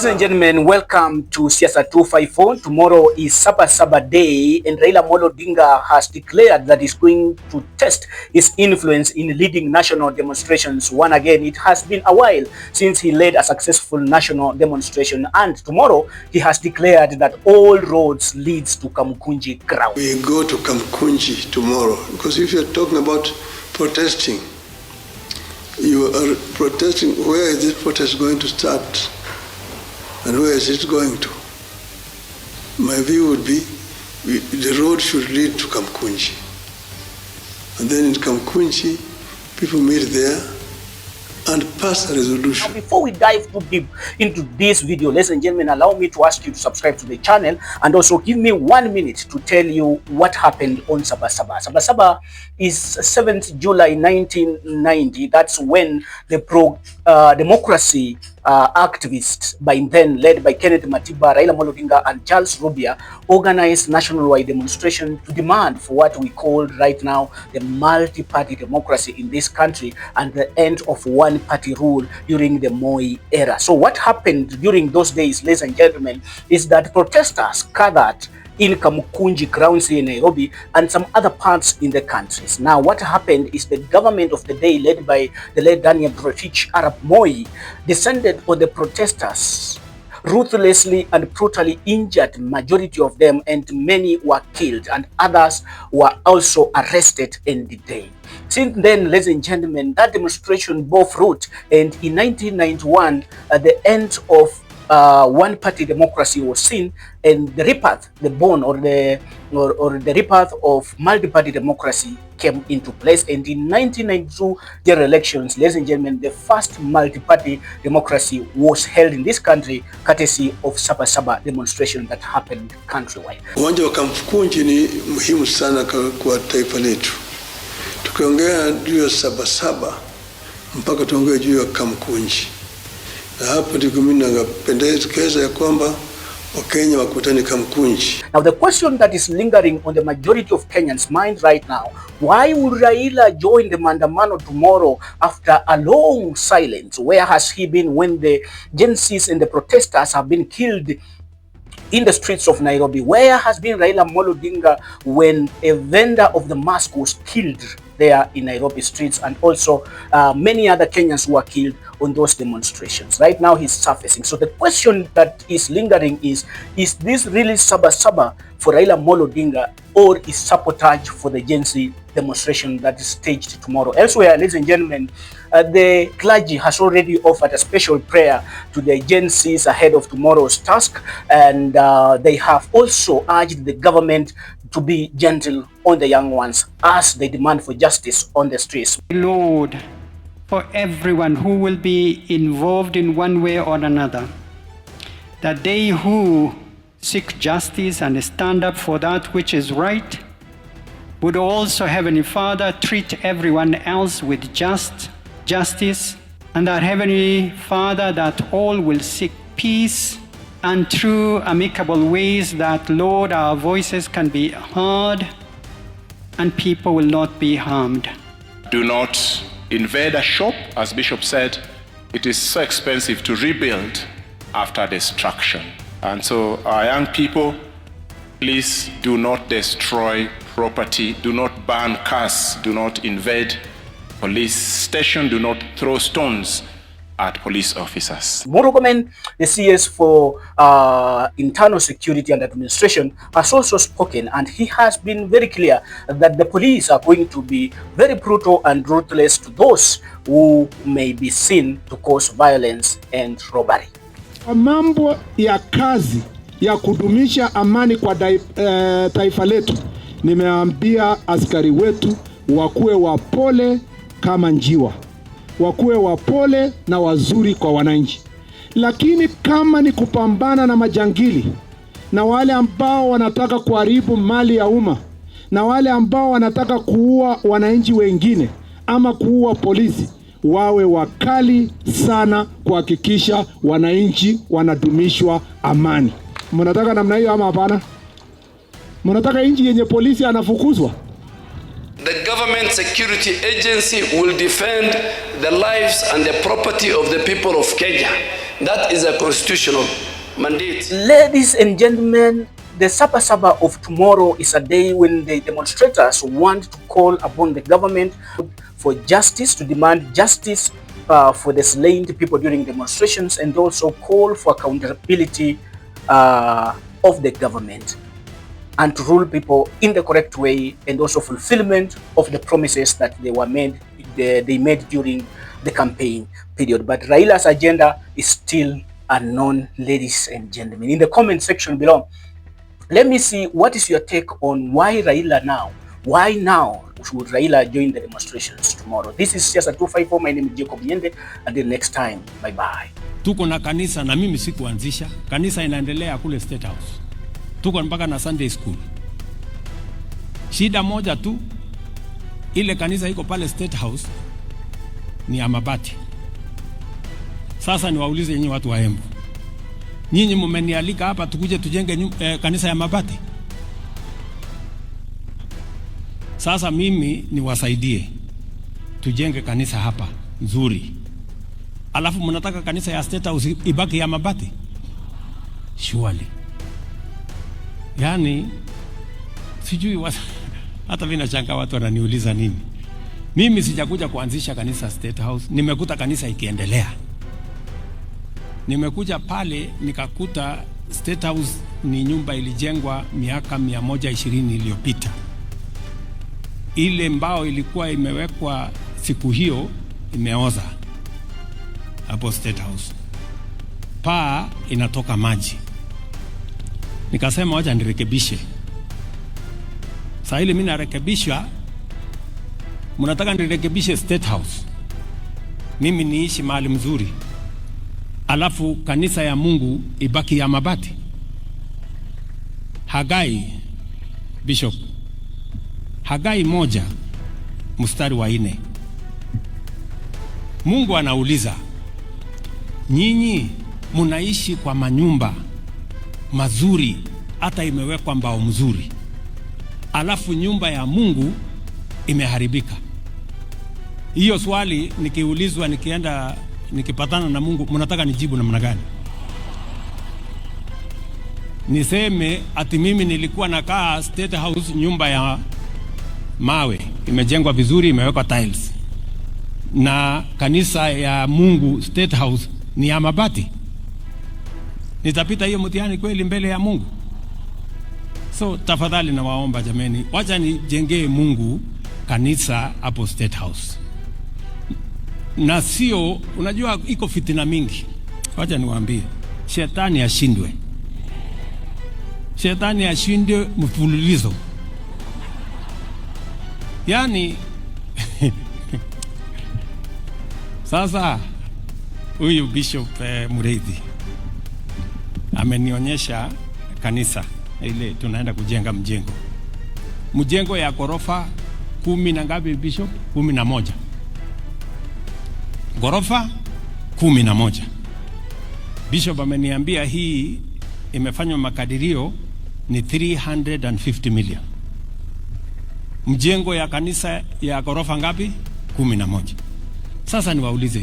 Ladies and gentlemen, welcome to Siasa 254. Tomorrow is Saba Saba Day, and Raila Odinga has declared that he's going to test his influence in leading national demonstrations. One again, it has been a while since he led a successful national demonstration, and tomorrow he has declared that all roads leads to Kamukunji ground. We go to Kamukunji tomorrow, because if you're talking about protesting, you are protesting. Where is this protest going to start? And where is it going to? My view would be the road should lead to Kamukunji. And then in Kamukunji, people meet there and pass a resolution. Now, before we dive too deep into this video, ladies and gentlemen, allow me to ask you to subscribe to the channel and also give me 1 minute to tell you what happened on Saba Saba. Saba Saba is 7th July 1990. That's when the pro-democracy activists, by then led by Kenneth Matiba, Raila Odinga, and Charles Rubia, organized nationwide demonstration to demand for what we call right now the multi-party democracy in this country and the end of one-party rule during the Moi era. So what happened during those days, ladies and gentlemen, is that protesters gathered in Kamukunji grounds in Nairobi and some other parts in the countries. Now, what happened is the government of the day, led by the late Daniel Arap Moi, descended on the protesters, ruthlessly and brutally injured majority of them, and many were killed and others were also arrested and detained. Since then, ladies and gentlemen, that demonstration bore fruit, and in 1991, at the end of one-party democracy was seen, and the rebirth, the bone or the rebirth of multi-party democracy came into place. And in 1992 general elections, ladies and gentlemen, the first multi-party democracy was held in this country, courtesy of Saba Saba demonstration that happened countrywide. Uwanja wa Kamukunji ni muhimu sana kwa taifa letu. Tukiongea juu ya Saba Saba mpaka tuongee juu ya Kamukunji. Hapo ndiko mimi ningependekeza ya kwamba Wakenya wakutane Kamukunji. Now the question that is lingering on the majority of Kenyans' mind right now, why would Raila join the maandamano tomorrow after a long silence? Where has he been when the Gen Zs and the protesters have been killed in the streets of Nairobi? Where has been Raila Odinga when a vendor of the mask was killed there in Nairobi streets, and also many other Kenyans who were killed on those demonstrations? Right now he's surfacing. So the question that is lingering is this really Saba Saba for Raila Odinga, or is sabotage for the Gen Z demonstration that is staged tomorrow? Elsewhere, ladies and gentlemen, the clergy has already offered a special prayer to the Gen Zs ahead of tomorrow's task, and they have also urged the government to be gentle on the young ones as they demand for justice on the streets. Lord, for everyone who will be involved in one way or another, that they who seek justice and stand up for that which is right would also, Heavenly Father, treat everyone else with justice, and that, Heavenly Father, that all will seek peace, and through amicable ways that, Lord, our voices can be heard and people will not be harmed. Do not invade a shop. As Bishop said, it is so expensive to rebuild after destruction. And so our young people, please do not destroy property, do not burn cars, do not invade police station, do not throw stones at police officers. Murkomen, the CS for Internal Security and Administration, has also spoken, and he has been very clear that the police are going to be very brutal and ruthless to those who may be seen to cause violence and robbery. Mambo ya kazi ya kudumisha amani kwa taifa letu, nimeambia askari wetu wakuwe wapole kama njiwa, wakuwe wapole na wazuri kwa wananchi. Lakini kama ni kupambana na majangili na wale ambao wanataka kuharibu mali ya umma na wale ambao wanataka kuua wananchi wengine ama kuua polisi, wawe wakali sana kuhakikisha wananchi wanadumishwa amani. Mnataka namna hiyo ama hapana? Mnataka nchi yenye polisi anafukuzwa? The government security agency will defend the lives and the property of the people of Kenya. That is a constitutional mandate. Ladies and gentlemen, the Saba Saba of tomorrow is a day when the demonstrators want to call upon the government for justice, to demand justice for the slain people during demonstrations, and also call for accountability of the government and to rule people in the correct way, and also fulfillment of the promises that they made during the campaign period. But Raila's agenda is still unknown, ladies and gentlemen. In the comment section below, let me see what is your take on why Raila now? Why now should Raila join the demonstrations tomorrow? This is Siasa 254. My name is Jacob Yende. Until next time, bye bye. Tuko na kanisa na mimi sikuanzisha. Kanisa inaendelea kule State House. Tuko mpaka na Sunday school. Shida moja tu, ile kanisa iko pale State House ni ya mabati. Sasa niwaulize nyinyi watu wa Embu. Nyinyi mmenialika hapa tukuje tujenge kanisa ya mabati. Sasa mimi niwasaidie tujenge kanisa hapa nzuri. Alafu mnataka kanisa ya State House ibaki ya mabati? Surely. Yani sijui hata mimi nachanga watu wananiuliza nini. Mimi sijakuja kuanzisha kanisa State House, nimekuta kanisa ikiendelea. Nimekuja pale nikakuta State House ni nyumba ilijengwa miaka 120 iliyopita. Ile mbao ilikuwa imewekwa siku hiyo imeoza hapo State House. Paa inatoka maji. Nikasema wacha nirekebishe. Sasa ile mimi narekebisha, mnataka nirekebishe State House. Mimi niishi mahali mzuri. Alafu kanisa ya Mungu ibaki ya mabati. Hagai, Bishop. Hagai 1 mstari wa 4. Mungu anauliza, nyinyi munaishi kwa manyumba mazuri hata imewekwa mbao mzuri, alafu nyumba ya Mungu imeharibika. Hiyo swali nikiulizwa nikienda nikipatana na Mungu, mnataka nijibu namna gani? Niseme ati mimi nilikuwa nakaa State House nyumba ya mawe, imejengwa vizuri, imewekwa tiles, na kanisa ya Mungu State House ni ya mabati? Nitapita hiyo mtihani kweli mbele ya Mungu? So tafadhali na waomba jameni, wacha nijengee Mungu kanisa hapo State House. Na sio, unajua iko fitina mingi. Wacha niwaambie, shetani ashindwe. Shetani ashindwe mfululizo. Yani sasa huyu Bishop Mureithi amenionyesha kanisa ile tunaenda kujenga mjengo ya ghorofa 10 na ngapi Bishop? 11. Ghorofa 11. Bishop ameniambia hii imefanywa makadirio ni 350 million. Mjengo ya kanisa ya ghorofa ngapi? 11. Sasa niwaulize,